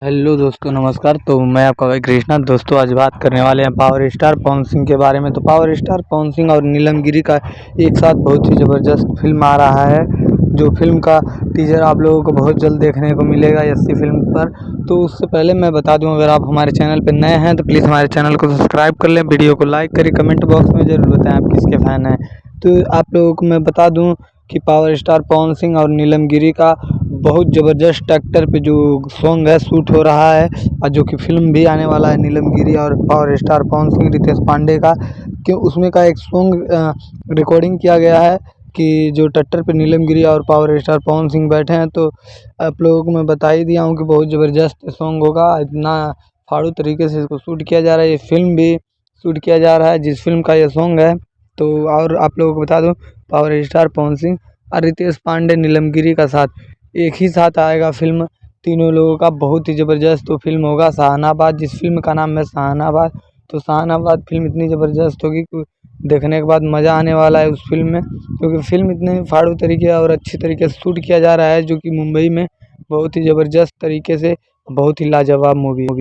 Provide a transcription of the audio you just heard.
Hello दोस्तों, नमस्कार। तो मैं आपका भाई कृष्णा। दोस्तों, आज बात करने वाले हैं पावर स्टार पवन सिंह के बारे में। तो पावर स्टार पवन सिंह और नीलम गिरी का एक साथ बहुत ही ज़बरदस्त फिल्म आ रहा है, जो फिल्म का टीजर आप लोगों को बहुत जल्द देखने को मिलेगा यस्सी फिल्म पर। तो उससे पहले मैं बता दूं, अगर आप हमारे चैनल पर नए हैं तो प्लीज़ हमारे चैनल को सब्सक्राइब कर लें, वीडियो को लाइक करें, कमेंट बॉक्स में ज़रूर बताएँ आप किसके फ़ैन हैं। तो आप लोगों को मैं बता दूँ कि पावर स्टार पवन सिंह और नीलम गिरी का बहुत ज़बरदस्त ट्रैक्टर पे जो सॉन्ग है शूट हो रहा है, और जो कि फिल्म भी आने वाला है नीलम गिरी और पावर स्टार पवन सिंह रितेश पांडे का। कि उसमें का एक सॉन्ग रिकॉर्डिंग किया गया है कि जो ट्रैक्टर पे नीलम गिरी और पावर स्टार पवन सिंह बैठे हैं। तो आप लोगों को मैं बता ही दिया हूँ कि बहुत ज़बरदस्त सॉन्ग होगा। इतना फाड़ू तरीके से इसको शूट किया जा रहा है, ये फिल्म भी शूट किया जा रहा है जिस फिल्म का ये सॉन्ग है। तो और आप लोगों को बता दूँ, पावर स्टार पवन सिंह और रितेश पांडे नीलम गिरी का साथ एक ही साथ आएगा फिल्म। तीनों लोगों का बहुत ही ज़बरदस्त वो फिल्म होगा शाहनाबाद, जिस फिल्म का नाम है शाहनाबाद। तो शाहनाबाद फिल्म इतनी ज़बरदस्त होगी कि देखने के बाद मज़ा आने वाला है उस फिल्म में, क्योंकि फिल्म इतने फाड़ू तरीके और अच्छी तरीके से शूट किया जा रहा है, जो कि मुंबई में बहुत ही ज़बरदस्त तरीके से बहुत ही लाजवाब मूवी होगी।